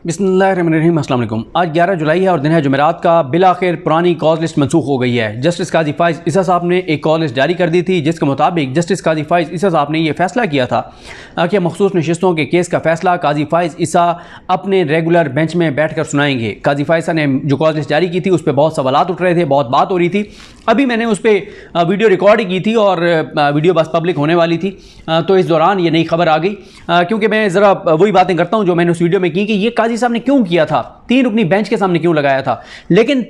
बिस्मिल्लाहिर्रहमानिर्रहीम। अस्सलाम वालेकुम। आज 11 जुलाई है और दिन है जुमेरात का। बिलाखिर पुरानी कॉज लिस्ट मनसूख हो गई है। जस्टिस काजी फाइज ईसा साहब ने एक कॉज लिस्ट जारी कर दी थी, जिसके मुताबिक जस्टिस काजी फाइज ईसा साहब ने यह फैसला किया था कि मखसूस नशिस्तों के केस का फैसला काजी फाइज ईसा अपने रेगुलर बेंच में बैठ कर सुनाएंगे। काजी फाइज ईसा ने जो कॉज लिस्ट जारी की थी उस पर बहुत सवालात उठ रहे थे, बहुत बात हो रही थी। अभी मैंने उस पर वीडियो रिकॉर्ड की थी और वीडियो बस पब्लिक होने वाली थी, तो इस दौरान ये नई खबर आ गई। क्योंकि मैं ज़रा वही बातें करता हूँ जो मैंने उस वीडियो में की कि ये काजी साहब ने क्यों किया था, 3 रुकनी बेंच के सामने क्यों लगाया था। लेकिन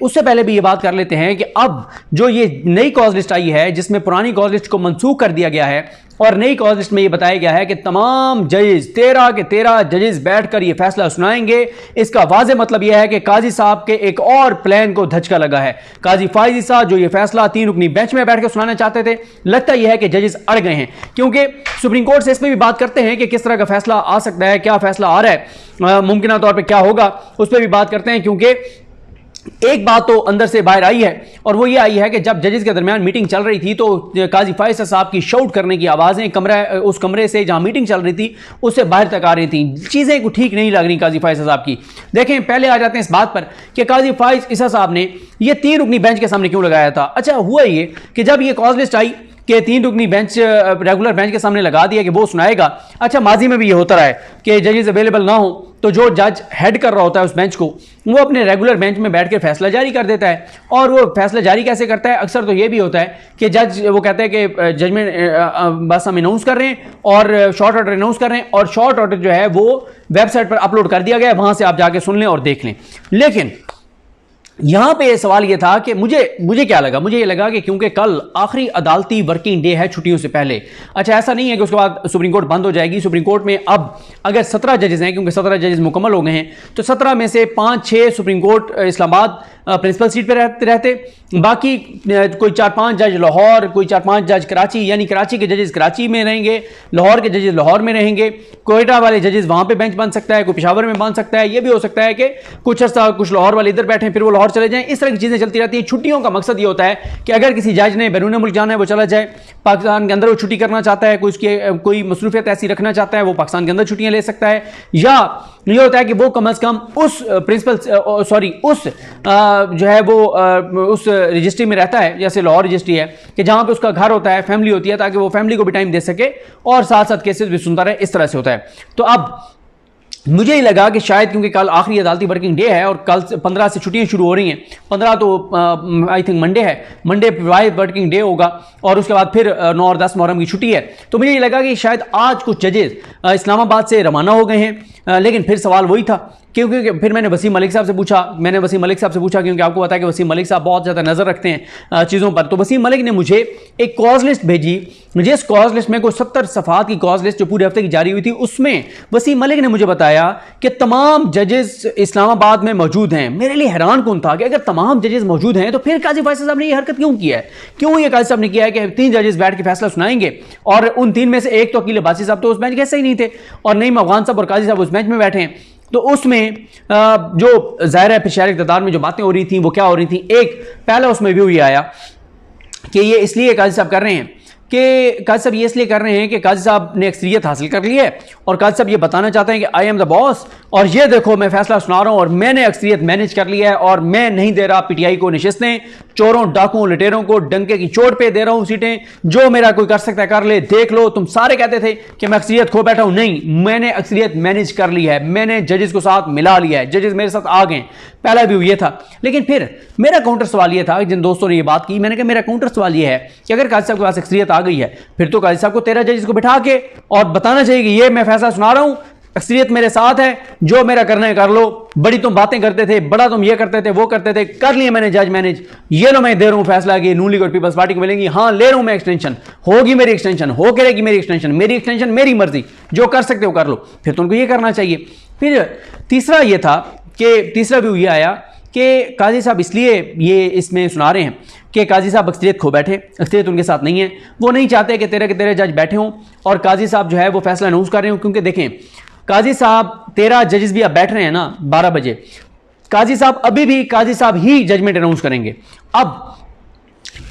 उससे पहले भी ये बात कर लेते हैं कि अब जो ये नई कॉज लिस्ट आई है, जिसमें पुरानी कॉज लिस्ट को मनसूख कर दिया गया है और नई कॉज लिस्ट में ये बताया गया है कि तमाम जजेस 13 के 13 जजेस बैठकर ये फैसला सुनाएंगे। इसका वाज़े मतलब यह है कि काजी साहब के एक और प्लान को धचका लगा है। काजी फाइज ईसा जो ये फैसला 3 रुकनी बेंच में बैठकर सुनाना चाहते थे, लगता यह है कि जजेस अड़ गए हैं। क्योंकि सुप्रीम कोर्ट से इसमें भी बात करते हैं कि किस तरह का फैसला आ सकता है, क्या फैसला आ रहा है, मुमकिन तौर पर क्या होगा, उस पर भी बात करते हैं। क्योंकि एक बात तो अंदर से बाहर आई है और वो ये आई है कि जब जजेस के दरमियान मीटिंग चल रही थी तो काजी फाइज साहब की शाउट करने की आवाज़ें उस कमरे से जहां मीटिंग चल रही थी उससे बाहर तक आ रही थी। चीज़ें को ठीक नहीं लग रही काजी फाइज साहब की। देखें, पहले आ जाते हैं इस बात पर कि काजी फाइज ईसा साहब ने ये 3 रुकनी बेंच के सामने क्यों लगाया था। अच्छा, हुआ ये कि जब ये कॉज लिस्ट आई कि 3 रुकनी बेंच रेगुलर बेंच के सामने लगा दिया कि वो सुनाएगा। अच्छा, माजी में भी ये होता रहा है कि जजेस अवेलेबल ना हो तो जो जज हेड कर रहा होता है उस बेंच को, वो अपने रेगुलर बेंच में बैठ के फैसला जारी कर देता है। और वो फैसला जारी कैसे करता है, अक्सर तो ये भी होता है कि जज वो कहते हैं कि जजमेंट बस हम अनाउंस कर रहे हैं और शॉर्ट ऑर्डर अनाउंस कर रहे हैं और शॉर्ट ऑर्डर जो है वो वेबसाइट पर अपलोड कर दिया गया है, वहां से आप जाके सुन लें और देख लें। लेकिन यहां पे सवाल यह था कि मुझे क्या लगा, मुझे ये लगा कि क्योंकि कल आखिरी अदालती वर्किंग डे है छुट्टियों से पहले। अच्छा, ऐसा नहीं है कि उसके बाद सुप्रीम कोर्ट बंद हो जाएगी। सुप्रीम कोर्ट में अब अगर 17 जजेस हैं, क्योंकि 17 जजेस मुकम्मल हो गए हैं, तो 17 में से 5-6 supreme court Islamabad principal seat पर रहते, बाकी कोई 4-5 जज लाहौर, कोई 4-5 जज कराची, यानी कराची के जजेस कराची में रहेंगे, लाहौर के जजेस लाहौर में रहेंगे, कोयटा वाले जजेस वहां पे बेंच बन सकता है, कोई पेशावर में बन सकता है। यह भी हो सकता है कि कुछ अर्सा कुछ लाहौर वाले इधर बैठे फिर वो लाहौर चले जाएं। इस तरह की चीजें चलती रहती है। छुट्टियों का मकसद ये होता है कि अगर किसी जज ने बैरून मुल्क जाना है वो चला जाए, पाकिस्तान के अंदर वो छुट्टी करना चाहता है, कोई मसरूफियत ऐसी रखना चाहता है वो पाकिस्तान के अंदर छुट्टियां ले सकता है। या ये होता है कि वो कम अज कम उस जो है वो उस रजिस्ट्री में रहता है, जैसे लाहौर रजिस्ट्री है कि जहां पे उसका घर होता है, फैमिली होती है, ताकि वो फैमिली को भी टाइम दे सके और साथ साथ केसेस भी सुनता रहे। इस तरह से होता है। तो अब मुझे ही लगा कि शायद क्योंकि कल आखिरी अदालती वर्किंग डे है और कल 15 से छुट्टियां शुरू हो रही हैं, 15 तो आई थिंक मंडे है, मंडे वर्किंग डे होगा और उसके बाद फिर 9 और 10 मुहर्रम की छुट्टी है। तो मुझे ये लगा कि शायद आज कुछ जजेस इस्लामाबाद से रवाना हो गए हैं। लेकिन फिर सवाल वही था, क्योंकि फिर मैंने वसीम मलिक साहब से पूछा, क्योंकि आपको पता है कि वसीम मलिक साहब बहुत ज़्यादा नज़र रखते हैं चीज़ों पर। तो वसीम मलिक ने मुझे एक कॉज लिस्ट भेजी, जिस कॉज लिस्ट में कोई 70 सफ़ात की कॉज लिस्ट जो पूरे हफ्ते की जारी हुई थी, उसमें वसीम मलिक ने मुझे बताया कि तमाम जजेस इस्लामाबाद में मौजूद हैं। मेरे लिए हैरान कौन था कि अगर तमाम जजेस मौजूद हैं तो फिर काजी फाइज साहब ने यह हरकत क्यों किया है, क्यों ये काजी साहब ने किया है कि 3 जजेस बैठ के फैसला सुनाएंगे और उन 3 में से एक तो अकील अब्बासी साहब तो उस बेंच के ऐसे ही नहीं थे और नईम अफगान साहब और काजी साहब उस बेंच में बैठे हैं। तो उसमें जो ज़ाहिर है शहरी इक़्तिदार में जो बातें हो रही थी वो क्या हो रही थी। एक पहला उसमें व्यू ये आया कि ये इसलिए काजी साहब कर रहे हैं कि काजी साहब ये इसलिए कर रहे हैं कि काजी साहब ने अक्सरियत हासिल कर ली है और काजी साहब ये बताना चाहते हैं कि आई एम द बॉस और ये देखो मैं फैसला सुना रहा हूं और मैंने अक्सरियत मैनेज कर लिया है और मैं नहीं दे रहा पीटीआई को नशिस्तें, चोरों डाकुओं लुटेरों को डंके की चोट पे दे रहा हूं सीटें, जो मेरा कोई कर सकता है कर ले, देख लो। तुम सारे कहते थे कि मैं अक्सरियत खो बैठा हूं, नहीं, मैंने अक्सरियत मैनेज कर ली है, मैंने जजेस को साथ मिला लिया है, जजेस मेरे साथ आ गए। पहला व्यू ये था। लेकिन फिर मेरा काउंटर सवाल ये था, जिन दोस्तों ने ये बात की, मैंने कहा मेरा काउंटर सवाल ये है कि अगर काजी साहब के पास अक्सरियत आ गई है फिर तो काजी साहब को 13 जजेस को बिठा के और बताना चाहिए कि ये मैं फैसला सुना रहा हूं, अक्सरियत मेरे साथ है, जो मेरा करना है कर लो। बड़ी तुम बातें करते थे, बड़ा तुम ये करते थे वो करते थे, कर लिए मैंने जज मैनेज, ये लो मैं दे रहा हूं फैसला कि नून लीग और पीपल्स पार्टी को मिलेंगी। हाँ, ले रहा हूं मैं एक्सटेंशन, होगी मेरी एक्सटेंशन, हो करेगी मेरी एक्सटेंशन मेरी मर्जी, जो कर सकते हो कर लो। फिर तुमको ये करना चाहिए। फिर तीसरा ये था कि तीसरा व्यू ये आया कि काजी साहब इसलिए ये इसमें सुना रहे हैं कि काजी साहब अक्सरियत खो बैठे, अक्सरियत उनके साथ नहीं है, वो नहीं चाहते कि 13 के 13 जज बैठे हों और काजी साहब जो है वो फैसला अनाउंस कर रहे हो। क्योंकि देखें, काजी साहब 13 जजेस भी अब बैठ रहे हैं ना 12 बजे, काजी साहब अभी भी काजी साहब ही जजमेंट अनाउंस करेंगे। अब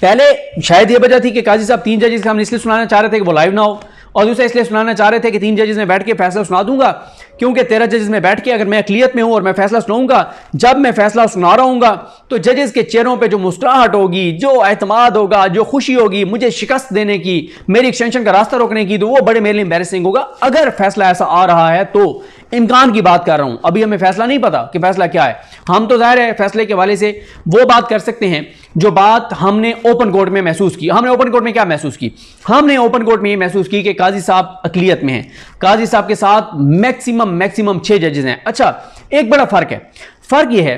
पहले शायद ये वजह थी कि काजी साहब 3 जजेस के सामने इसलिए सुनाना चाह रहे थे कि वो लाइव ना हो और दूसरा इसलिए सुनाना चाह रहे थे कि 3 जजेस में बैठ के फैसला सुना दूंगा, क्योंकि 13 जजेस में बैठ के अगर मैं अक़लियत में हूं और मैं फैसला सुनाऊंगा, जब मैं फैसला सुना रहा हूंगा तो जजेस के चेहरों पे जो मुस्कुराहट होगी, जो एतमाद होगा, जो खुशी होगी मुझे शिकस्त देने की, मेरी एक्सटेंशन का रास्ता रोकने की, तो वो बड़े मेरे लिए एम्बैरेसिंग होगा। अगर फैसला ऐसा आ रहा है तो इम्कान की बात कर रहा हूं, अभी हमें फैसला नहीं पता कि फैसला क्या है। हम तो जाहिर है फैसले के हवाले से वो बात कर सकते हैं जो बात हमने ओपन कोर्ट में महसूस की। हमने ओपन कोर्ट में क्या महसूस की? हमने ओपन कोर्ट में ये महसूस की कि काजी साहब अक़लियत में हैं, काजी साहब के साथ मैक्सिमम 6 जजेस हैं। अच्छा, एक बड़ा फर्क है, फर्क ये है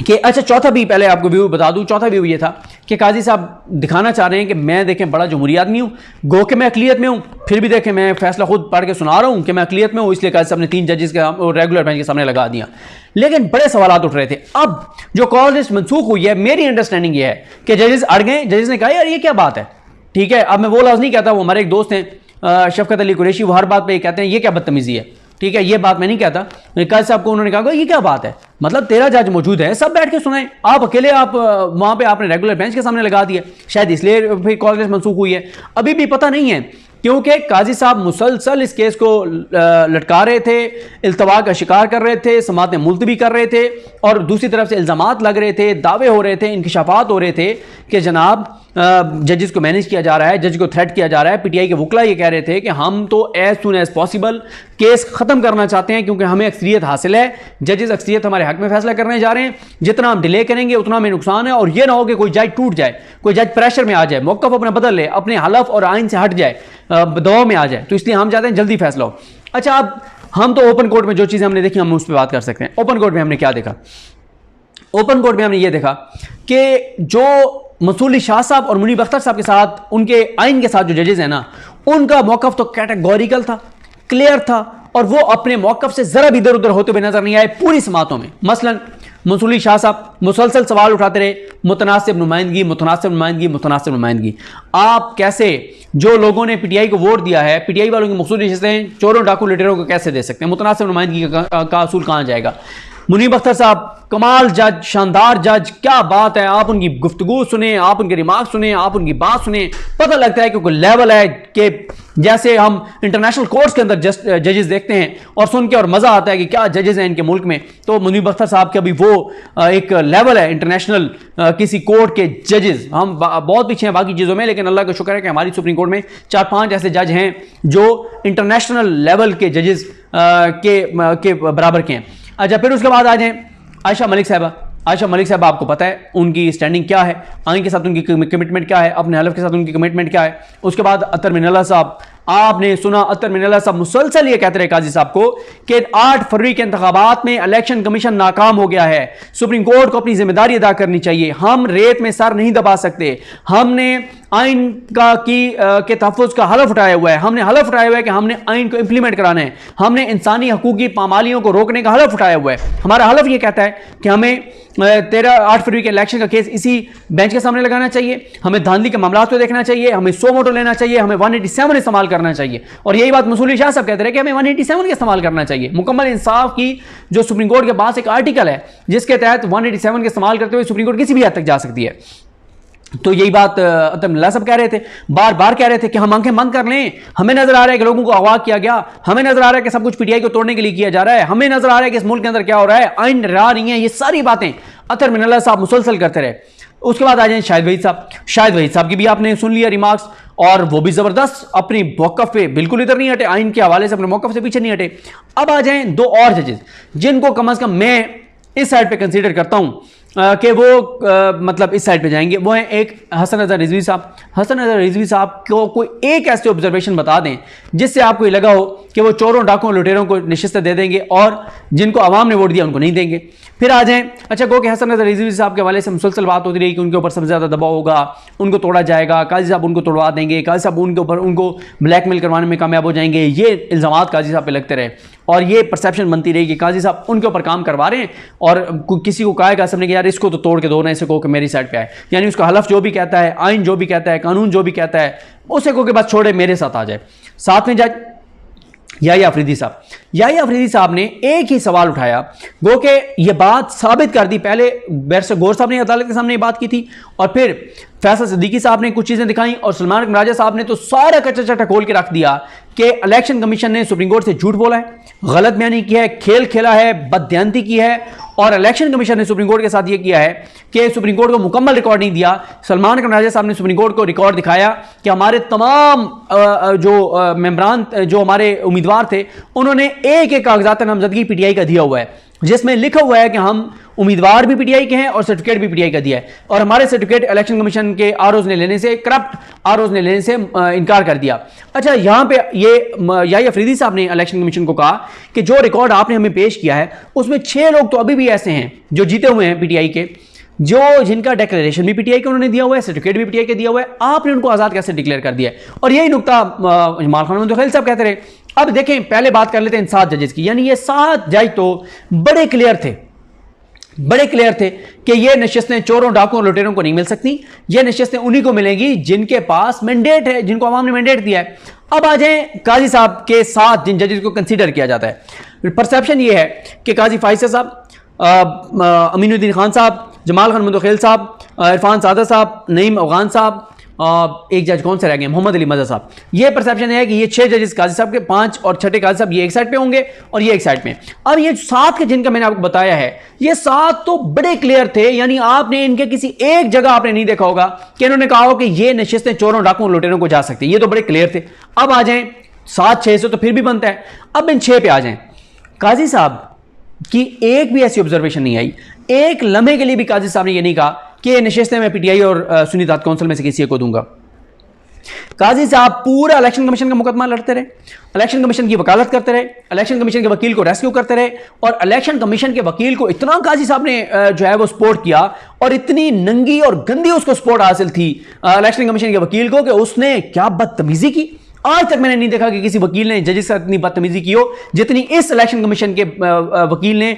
कि अच्छा चौथा भी पहले आपको व्यू बता दूं, चौथा व्यू ये था कि काजी साहब दिखाना चाह रहे हैं कि मैं देखें बड़ा जमहूरी आदमी हूं, गो के मैं अक़लियत में हूं, फिर भी देखें मैं फैसला खुद पढ़ के सुना रहा हूं कि मैं अक़लियत में हूं, इसलिए काजी साहब ने 3 जजेस का रेगुलर बेंच के सामने लगा दिया। लेकिन बड़े सवाल उठ रहे थे। अब जो कॉल लिस्ट मनसूख हुई है, मेरी अंडरस्टैंडिंग ये है कि जजेस अड़ गए, जजेस ने कहा यार ये क्या बात है, ठीक है। अब मैं वो लफ्ज़ नहीं कहता, वो हमारे एक दोस्त हैं शफकत अली कुरैशी, वो हर बात पे कहते हैं ये क्या बदतमीजी है, ठीक है, ये बात मैं नहीं कहता। काजी साहब को उन्होंने कहा ये क्या बात है, मतलब 13 जज मौजूद है, सब बैठ के सुनाएं, आप अकेले आप वहां पे आपने रेगुलर बेंच के सामने लगा दिया, शायद इसलिए फिर कॉल लिस्ट मनसूख हुई है। अभी भी पता नहीं है, क्योंकि काजी साहब मुसलसल इस केस को लटका रहे थे, इल्तवा का शिकार कर रहे थे, समाअतें मुलतवी कर रहे थे, और दूसरी तरफ से इल्ज़ामात लग रहे थे, दावे हो रहे थे, इंकशाफात हो रहे थे कि जनाब जजेस को मैनेज किया जा रहा है, जज को थ्रेट किया जा रहा है। पीटीआई के वकला ये कह रहे थे कि हम तो as soon as possible case ख़त्म करना चाहते हैं, क्योंकि हमें अक्सरियत हासिल है, जजेस अक्सरियत हमारे हक में फैसला करने जा रहे हैं, जितना हम डिले करेंगे उतना हमें नुकसान है, और ये ना हो कि कोई जज टूट जाए, कोई जज प्रेशर में आ जाए, मौक़िफ़ अपना बदल ले, अपने हलफ और आइन से हट जाए, दबाव में आ जाए, तो इसलिए हम चाहते हैं जल्दी फैसला हो। अच्छा, अब हम तो ओपन कोर्ट में जो चीज़ें हमने देखी हम उस पर बात कर सकते हैं। ओपन कोर्ट में हमने क्या देखा? ओपन कोर्ट में हमने ये देखा कि जो मसूली शाह साहब और मुनीब अख्तर साहब के साथ, उनके आइन के साथ जो जजेस हैं ना, उनका मौक़िफ़ तो कैटेगोरिकल था, क्लियर था, और वो अपने मौक़िफ़ से ज़रा भी इधर उधर होते हुए नजर नहीं आए पूरी समातों में। मसलन मसूली शाह साहब मुसलसल सवाल उठाते रहे, मुतनासिब नुमाइंदगी, मुतनासिब नुमाइंदगी, मुतनासिब नुमाइंदगी। आप कैसे, जो लोगों ने पीटीआई को वोट दिया है, पीटीआई वालों की मकसूद नशिस्तें चोरों डाकू लुटेरों को कैसे दे सकते हैं? मुतनासिब नुमाइंदगी का असूल कहाँ जाएगा? मुनीब अख्तर साहब कमाल जज, शानदार जज, क्या बात है, आप उनकी गुफ्तगू सुने, आप उनके रिमार्क सुने, आप उनकी बात सुने, पता लगता है कि कोई लेवल है कि जैसे हम इंटरनेशनल कोर्ट्स के अंदर जजेस देखते हैं और सुन के और मज़ा आता है कि क्या जजेस हैं इनके मुल्क में। तो मुनीब अख्तर साहब का भी वो एक लेवल है इंटरनेशनल किसी कोर्ट के जजेस। हम बहुत पीछे हैं बाकी चीज़ों में, लेकिन अल्लाह का शुक्र है कि हमारी सुप्रीम कोर्ट में 4-5 ऐसे जज हैं जो इंटरनेशनल लेवल के जजेस के बराबर के हैं। अच्छा, फिर उसके बाद आ जाए आयशा मलिक साहबा। आयशा मलिक साहब, आपको पता है उनकी स्टैंडिंग क्या है, आइन के साथ उनकी कमिटमेंट क्या है, अपने हलफ के साथ उनकी कमिटमेंट क्या है। उसके बाद अतर मिनल्ला साहब, आपने सुना अतर मिनल्ला साहब मुसलसल ये कहते रहे काजी साहब को कि 8 फरवरी के इंतखाबात में इलेक्शन कमीशन नाकाम हो गया है, सुप्रीम कोर्ट को अपनी जिम्मेदारी अदा करनी चाहिए, हम रेत में सर नहीं दबा सकते, हमने आइन के तहफ़्फ़ुज़ का हलफ उठाया हुआ है, हमने हलफ उठाया हुआ है कि हमने आइन को इंप्लीमेंट कराना है, हमने इंसानी हकूक़ की पामालियों को रोकने का हलफ उठाया हुआ है। हमारा हलफ ये कहता है कि हमें 8 फरवरी के इलेक्शन का केस इसी बेंच के सामने लगाना चाहिए, हमें धांधली के मामला को देखना चाहिए, हमें 100 मोटो लेना चाहिए, हमें 187 इस्तेमाल करना चाहिए। और यही बात मसूली शाह साहब कहते रहे कि हमें 187 का इस्तेमाल करना चाहिए। मुकम्मल इंसाफ की जो सुप्रीम कोर्ट के पास एक आर्टिकल है जिसके तहत 187 का इस्तेमाल करते हुए सुप्रीम कोर्ट किसी भी हद तक जा सकती है। तो यही बात अतर मिनल्ला साहब कह रहे थे, बार बार कह रहे थे कि हम आंखें बंद कर लें, हमें नजर आ रहा है कि लोगों को अगवा किया गया, हमें नजर आ रहा है कि सब कुछ पीटीआई को तोड़ने के लिए किया जा रहा है, हमें नजर आ रहा है कि इस मुल्क के अंदर क्या हो रहा है, आइन रहा नहीं है। ये सारी बातें अतर मिनल्ला साहब मुसलसल करते रहे। उसके बाद आ जाए शाहिद वहीद साहब। शाहिद वहीद साहब की भी आपने सुन लिया रिमार्क्स, और वो भी जबरदस्त अपनी मौक़िफ़ पे बिल्कुल इधर नहीं हटे, आइन के हवाले से अपने मौक़िफ़ से पीछे नहीं हटे। अब आ जाएं 2 और जजेस जिनको कम से कम मैं इस साइड पे कंसीडर करता हूँ कि वो मतलब इस साइड पे जाएंगे। वो हैं एक हसन अज़हर रिजवी साहब। हसन अज़हर रिजवी साहब को कोई एक ऐसे ऑब्जर्वेशन बता दें जिससे आपको ये लगा हो कि वो चोरों डाकों लुटेरों को नशिस्तें दे देंगे और जिनको आवाम ने वोट दिया उनको नहीं देंगे। फिर आ जाएं, अच्छा गो कि हसन अज़हर रिजवी साहब के हवाले से मुसलसल बात होती रही कि उनके ऊपर सबसे ज़्यादा दबाव होगा, उनको तोड़ा जाएगा, काजी साहब उनको तोड़वा देंगे, काजी साहब उनके ऊपर उनको ब्लैकमेल करवाने में कामयाब हो जाएंगे। ये इल्ज़ामात काजी साहब पे लगते रहे और ये परसेप्शन बनती रही कि काजी साहब उनके ऊपर काम करवा रहे हैं, और किसी को कहा सबने कि यार इसको तो तोड़ के दो ना, इसे कहो कि मेरी साइड पे आए, यानी उसका हलफ जो भी कहता है, आइन जो भी कहता है, कानून जो भी कहता है, उसे कहो कि बस छोड़े मेरे साथ आ जाए। साथ में जज याहिया अफरीदी साहब ने एक ही सवाल उठाया, गो के ये बात साबित कर दी। पहले बैरिस्टर गौर साहब ने अदालत के सामने ये बात की थी और फिर फैसल सिद्दीकी साहब ने कुछ चीज़ें दिखाई और सलमान अकबर राजा साहब ने तो सारा कच्चा चट्टा खोल के रख दिया कि इलेक्शन कमीशन ने सुप्रीम कोर्ट से झूठ बोला है, गलत बयानी की है, खेल खेला है, बददियानती की है और इलेक्शन कमीशन ने सुप्रीम कोर्ट के साथ ये किया है कि सुप्रीम कोर्ट को मुकम्मल रिकॉर्ड नहीं दिया। सलमान अकबर राजा साहब ने सुप्रीम कोर्ट को रिकॉर्ड दिखाया कि हमारे तमाम जो मेंबरान जो हमारे उम्मीदवार थे उन्होंने एक एक कागजात नामजदगी पीटीआई का दिया हुआ है, जिसमें लिखा हुआ है कि हम उम्मीदवार भी पीटीआई के हैं और सर्टिफिकेट भी पीटीआई का दिया है और हमारे सर्टिफिकेट इलेक्शन कमीशन के आरओज ने लेने से, करप्ट आरओज ने लेने से इनकार कर दिया। अच्छा, यहां पे ये याहिया अफरीदी साहब ने इलेक्शन कमीशन को कहा कि जो रिकॉर्ड आपने हमें पेश किया है उसमें 6 लोग तो अभी भी ऐसे हैं जो जीते हुए हैं पीटीआई के, जो जिनका डिक्लेरेशन भी पीटीआई का उन्होंने दिया हुआ है, सर्टिफिकेट भी पीटीआई का दिया हुआ है, आपने उनको आजाद कैसे डिक्लेयर कर दिया है। और यही नुकता जमाल खान मुंतखिल साहब कहते रहे। अब देखें, पहले बात कर लेते हैं इन 7 जजेस की, यानी ये 7 जज तो बड़े क्लियर थे कि ये नशिस्तें चोरों, डाकुओं, लुटेरों को नहीं मिल सकती, ये नशिस्तें उन्हीं को मिलेंगी जिनके पास मैंडेट है, जिनको अवाम ने मैंडेट दिया है। अब आ जाएं काजी साहब के साथ जिन जजेस को कंसीडर किया जाता है। परसेप्शन ये है कि काजी फाइज़ साहब, अमीनुद्दीन खान साहब, जमाल खान मुंतखिल साहब, इरफान सादत साहब, नईम अफगान साहब, एक जज कौन से रह गए, मोहम्मद अली मज़ा साहब। ये परसेप्शन है कि ये 6 जजेस काजी साहब के, 5 और छठे काजी साहब ये एक साइड पे होंगे और ये एक साइड पे। अब ये 7 के जिनका मैंने आपको बताया है, ये 7 तो बड़े क्लियर थे, यानी आपने इनके किसी एक जगह आपने नहीं देखा होगा कि इन्होंने कहा हो कि ये नशिस्तें चोरों, डाकुओं, लुटेरों को जा सकती है। ये तो बड़े क्लियर थे। अब आ जाएं 7-6 से तो फिर भी बनता है। अब इन 6 पे आ जाएं, काजी साहब की एक भी ऐसी ऑब्जर्वेशन नहीं आई, एक लम्हे के लिए भी काजी साहब ने यह नहीं कहा कि ये नशिस्तें मैं पीटीआई और सुन्नी इत्तेहाद काउंसिल में से किसी को दूंगा। काजी साहब पूरा इलेक्शन कमीशन का मुकदमा लड़ते रहे, इलेक्शन कमीशन की वकालत करते रहे, इलेक्शन कमीशन के वकील को रेस्क्यू करते रहे और इलेक्शन कमीशन के वकील को इतना काजी साहब ने जो है वो सपोर्ट किया और इतनी नंगी और गंदी उसको सपोर्ट हासिल थी इलेक्शन कमीशन के वकील को कि उसने क्या बदतमीजी की। आज तक मैंने नहीं देखा कि किसी वकील ने जजेस से इतनी बदतमीजी की हो जितनी इस इलेक्शन कमीशन के वकील ने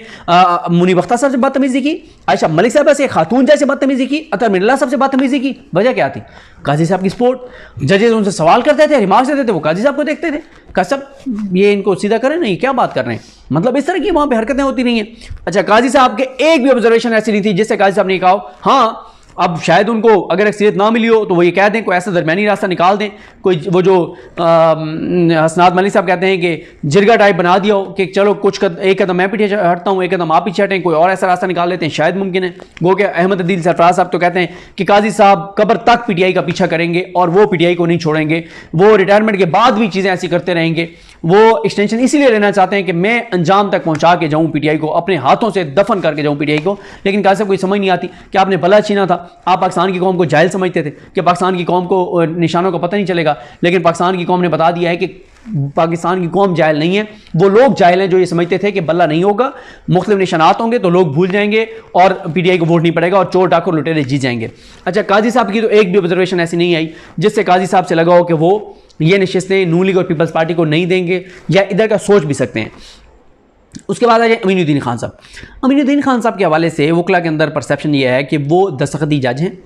मुनीब अख्तर साहब से बदतमीजी की, आयशा मलिक साहब से, खातून जज से बदतमीजी की, अतर मिर्ला साहब से बदतमीजी की। वजह क्या थी? काजी साहब की सपोर्ट। जजेस उनसे सवाल करते थे, रिमार्क्स देते थे, वो काजी साहब को देखते थे, कसम ये इनको सीधा करें नहीं, क्या बात कर रहे हैं, मतलब इस तरह की वहां पर हरकतें होती नहीं है। अच्छा, काजी साहब के एक भी ऑब्जर्वेशन ऐसी नहीं थी जिससे काजी साहब ने कहा हाँ अब शायद उनको अगर अक्सरियत ना मिली हो तो वो ये कह दें, कोई ऐसा दरमियानी रास्ता निकाल दें, कोई वो जो हसनात मलिक साहब कहते हैं कि जिरगा टाइप बना दिया हो कि चलो एक कदम मैं पीछे हटता हूँ, एक कदम आप पीछे हटें, कोई और ऐसा रास्ता निकाल लेते हैं, शायद मुमकिन है। गो के अहमद अदील सरफराज साहब तो कहते हैं कि काजी साहब कब्र तक पीटीआई का पीछा करेंगे और वो पीटीआई को नहीं छोड़ेंगे, वो रिटायरमेंट के बाद भी चीज़ें ऐसी करते रहेंगे। वो एक्सटेंशन इसीलिए लेना चाहते हैं कि मैं अंजाम तक पहुंचा के जाऊं पीटीआई को, अपने हाथों से दफन करके जाऊं पीटीआई को। लेकिन काजी साहब कोई समझ नहीं आती कि आपने भला छीना था, आप पाकिस्तान की कौम को जाहिल समझते थे कि पाकिस्तान की कौम को निशानों का पता नहीं चलेगा, लेकिन पाकिस्तान की कौम ने बता दिया है कि पाकिस्तान की कौम जाहिल नहीं है, वो लोग जाहिल हैं जो ये समझते थे कि बल्ला नहीं होगा, मुख्तलिफ निशानात होंगे तो लोग भूल जाएंगे और पीटीआई को वोट नहीं पड़ेगा और चोर डाकू लुटेरे जीत जाएंगे। अच्छा, काजी साहब की तो एक भी ऑब्जर्वेशन ऐसी नहीं आई जिससे काजी साहब से लगा हो कि वो ये नशिस्तें नून लीग और पीपल्स पार्टी को नहीं देंगे या इधर का सोच भी सकते हैं। उसके बाद आ जाए अमीनुद्दीन खान साहब। अमीनुद्दीन खान साहब के हवाले से वकला के अंदर परसेप्शन ये है कि वो दस्तखती जज हैं,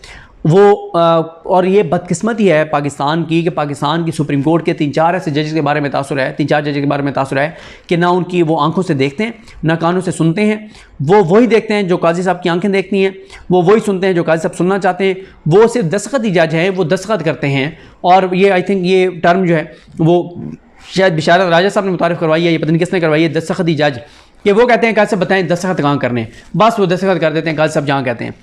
वो और ये बदकिस्मती है पाकिस्तान की कि पाकिस्तान की सुप्रीम कोर्ट के 3-4 ऐसे जजेस के बारे में तासुर है, 3-4 जजेस के बारे में तासुर है कि ना उनकी वो आंखों से देखते हैं ना कानों से सुनते हैं, वो वही देखते हैं जो काजी साहब की आंखें देखती हैं, वो वही सुनते हैं जो काजी साहब सुनना चाहते हैं, वो सिर्फ दस्तखती जज हैं, वो दस्तखत करते हैं। और ये आई थिंक ये टर्म जो है वो शायद बिशारत राजा साहब ने मुतारिफ करवाई है, ये पता नहीं किसने करवाई है, दस्तखती जज, कि वो कहते हैं काजी साहब बताएं दस्तखत कहाँ करने हैं, बस वो दस्तखत कर देते हैं काजी साहब जहाँ कहते हैं।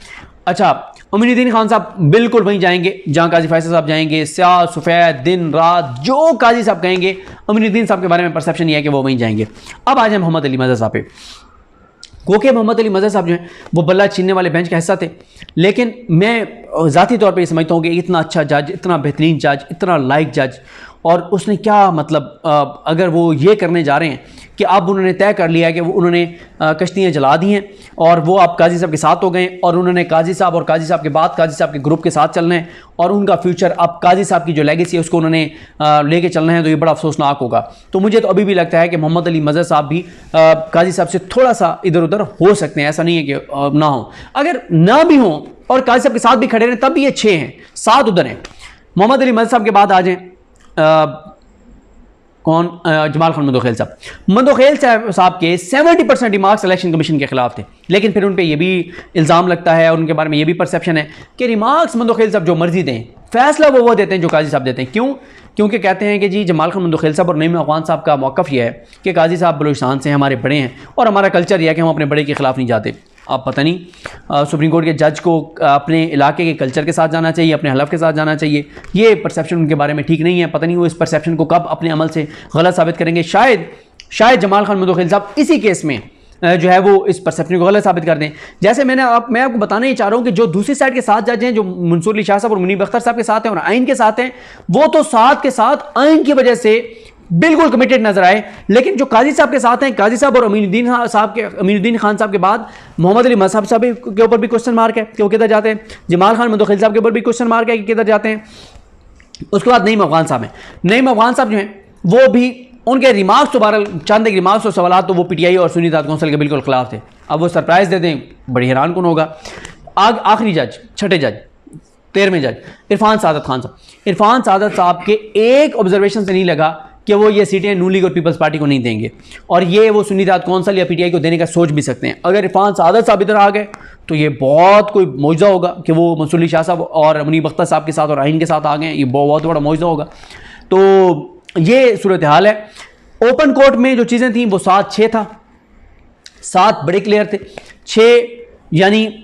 अच्छा, अमीनुद्दीन खान साहब बिल्कुल वहीं जाएंगे जहाँ काजी फैसल साहब जाएंगे, स्याह सफ़ेद दिन रात जो काजी साहब कहेंगे अमीनुद्दीन साहब के बारे में परसेप्शन ये है कि वो वहीं जाएंगे। अब आ जाए मोहम्मद अली मज़ा साहब पे। क्योंकि मोहम्मद अली मज़ा साहब जो हैं वो बल्ला छीनने वाले बेंच का हिस्सा थे, लेकिन मैं ज़ाती तौर पे ये समझता हूँ कि इतना अच्छा जज, इतना बेहतरीन जज, इतना लाइक जज, और उसने क्या मतलब अगर वो ये करने जा रहे हैं कि अब उन्होंने तय कर लिया है कि वो उन्होंने कश्तियाँ जला दी हैं और वो आप काजी साहब के साथ हो गए और उन्होंने काजी साहब और काजी साहब के बाद काजी साहब के ग्रुप के साथ चलना है और उनका फ्यूचर अब काजी साहब की जो लेगेसी है उसको उन्होंने लेके चलना है, तो ये बड़ा अफसोसनाक होगा। तो मुझे तो अभी भी लगता है कि मोहम्मद अली मज़हर साहब भी काजी साहब से थोड़ा सा इधर उधर हो सकते हैं, ऐसा नहीं है कि ना हो। अगर ना भी हों और काजी साहब के साथ भी खड़े रहें तब भी ये 6 हैं, 7 उधर हैं। मोहम्मद अली मज़हर साहब के बाद आ जाएँ कौन? जमाल खान मंदोखेल साहब। मंदोखेल साहब के 70% रिमार्क्स इलेक्शन कमीशन के खिलाफ थे, लेकिन फिर उन पर यह भी इल्ज़ाम लगता है और उनके बारे में यह भी परसेप्शन है कि रिमार्क्स मंदोखेल साहब जो मर्जी दें, फैसला वो देते हैं जो काजी साहब देते हैं। क्यों? क्योंकि कहते हैं कि जी जमाल खान मंदोखेल साहब और नईम अफगान साहब का मौक़िफ़ यह है कि काजी साहब बलूचिस्तान से हमारे बड़े हैं और हमारा कल्चर यह है कि हम अपने बड़े के खिलाफ नहीं जाते। अब पता नहीं सुप्रीम कोर्ट के जज को अपने इलाके के कल्चर के साथ जाना चाहिए, अपने हलफ के साथ जाना चाहिए। ये परसेप्शन उनके बारे में ठीक नहीं है। पता नहीं वो इस परसेप्शन को कब अपने अमल से गलत साबित करेंगे। शायद जमाल खान मंदोखेल साहब इसी केस में जो है वो इस परसेप्शन को गलत साबित कर दें। जैसे मैं आपको बताना ही चाह रहा हूँ कि जो दूसरी साइड के साथ जज हैं, जो मंसूर अली शाह साहब और मुनीब अख्तर साहब के साथ हैं और आइन के साथ हैं, वो तो साथ के साथ आइन की वजह से बिल्कुल कमिटेड नजर आए। लेकिन जो काजी साहब के साथ हैं, काजी साहब और अमीनुद्दीन खान साहब के बाद मोहम्मद अली मजहब साहब के ऊपर भी क्वेश्चन मार्क है कि वो किधर जाते हैं। जमाल खान मंदोखेल साहब के ऊपर भी क्वेश्चन मार्क है कि किधर जाते हैं। उसके बाद नईम अफगान साहब हैं। नईम अफगान साहब जो हैं वो भी, उनके रिमार्क्स तो बहरहाल चंद एक रिमार्क्स और सवाल तो वो पीटीआई और सुन्नी इत्तेहाद कौंसिल के बिल्कुल खिलाफ थे। अब वो सरप्राइज दे दें, बड़ी हैरान कौन होगा। आखिरी जज, छठे जज, 13वें जज इरफान सादत खान साहब। इरफान सादत साहब के एक ऑब्जर्वेशन से नहीं लगा कि वो ये सीटें नून लीग और पीपल्स पार्टी को नहीं देंगे, और ये वो सुन्नी इत्तेहाद कौंसिल या पीटीआई को देने का सोच भी सकते हैं। अगर इरफान सादत साहब इधर आ गए तो ये बहुत कोई मौजज़ा होगा कि वो मंसूर अली शाह साहब और मुनीब अख्तर साहब के साथ और आइन के साथ आ गए। ये बहुत बड़ा मौजज़ा होगा। तो ये सूरत हाल है। ओपन कोर्ट में जो चीज़ें थी वो 7-6 था, 7 बड़े क्लियर थे, 6 यानी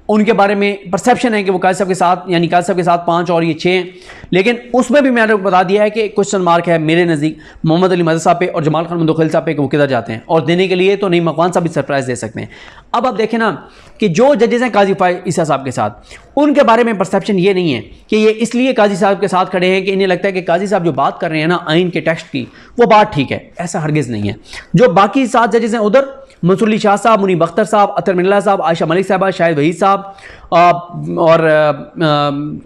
उनके बारे में परसेप्शन है कि वो काजी साहब के साथ, यानी काजी साहब के साथ 5 और ये 6 हैं। लेकिन उसमें भी मैंने बता दिया है कि क्वेश्चन मार्क है मेरे नज़दीक मोहम्मद अली मजहब साहब पे और जमाल खान मंदोखेल साहब पे कि वो किधर जाते हैं, और देने के लिए तो नईम अफगान साहब भी सरप्राइज दे सकते हैं। अब आप देखें ना कि जो जजेस हैं काजी फाइज ईसा साहब के साथ, उनके बारे में परसेप्शन ये नहीं है कि ये इसलिए काजी साहब के साथ खड़े हैं कि इन्हें लगता है कि काजी साहब जो बात कर रहे हैं ना आइन के टेक्स्ट की, वो बात ठीक है। ऐसा हरगिज़ नहीं है। जो बाकी 7 जजेस हैं उधर मंसूर अली शाह साहब, मुनीब अख्तर साहब, अतर मिल्ला साहब, आयशा मलिक साहबा, शाहिद वहीद साहब और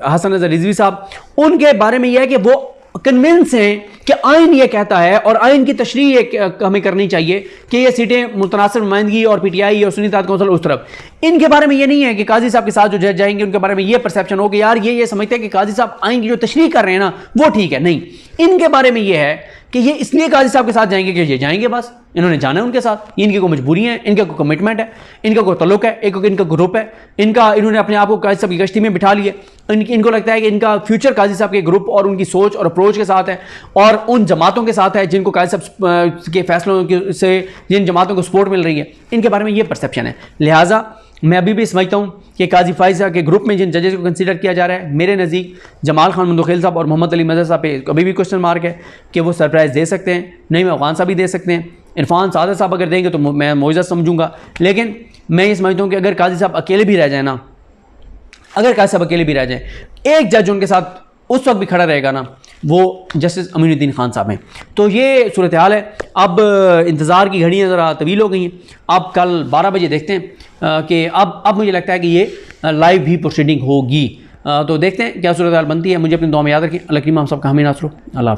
हसन नज़र रिजवी साहब, उनके बारे में यह है कि वो कन्विंस हैं कि आइन ये कहता है और आइन की तशरीह हमें करनी चाहिए कि ये सीटें मुतनासिब नुमाइंदगी और पीटीआई और सुन्नी इत्तेहाद कौंसिल उस तरफ। इनके बारे में ये नहीं है कि काजी साहब के साथ जो जज जाएंगे उनके बारे में ये परसेप्शन हो कि यार ये समझते हैं कि काजी साहब आइन की जो तशरीह कर रहे हैं ना वो ठीक है। नहीं, इनके बारे में ये है कि ये इसलिए काजी साहब के साथ जाएंगे कि ये जाएंगे, बस इन्होंने जाना है उनके साथ। इनकी कोई मजबूरी है, इनका कोई कमिटमेंट है, इनका कोई तल्लुक है, इनका ग्रुप है, इन्होंने अपने आप को काजी साहब की कश्ती में बिठा लिया। इनको लगता है कि इनका फ्यूचर काजी साहब के ग्रुप और उनकी सोच और अप्रोच के साथ है और उन जमातों के साथ है जिनको काजी साहब के फैसलों से जिन जमातों को सपोर्ट मिल रही है। इनके बारे में ये परसेप्शन है। लिहाजा मैं अभी भी समझता हूँ कि काजी फाइज के ग्रुप में जिन जजेस को कंसीडर किया जा रहा है, मेरे नज़दीक जमाल खान मंदोखेल साहब और मोहम्मद अली मजहब साहब पे अभी भी क्वेश्चन मार्क है कि वो सरप्राइज़ दे सकते हैं। नईम अफगान साहब भी दे सकते हैं। इरफान सादत साहब अगर देंगे तो मैं मौजज़ा समझूंगा। लेकिन मैं ये समझता हूँ कि अगर काजी साहब अकेले भी रह जाए ना, अगर काजी साहब अकेले भी रह जाए, एक जज उनके साथ उस वक्त भी खड़ा रहेगा ना, वो जस्टिस अमीनुद्दीन खान साहब हैं। तो ये सूरत हाल है। अब इंतज़ार की घड़ियाँ ज़रा तवील हो गई हैं। अब कल 12 बजे देखते हैं कि अब मुझे लगता है कि ये लाइव भी प्रोसीडिंग होगी। तो देखते हैं क्या सूरत हाल बनती है। मुझे अपनी दुआ में याद रखें। अल्लाह करीम हम सब का हमें नासरो। अल्लाह हाफ़िज़।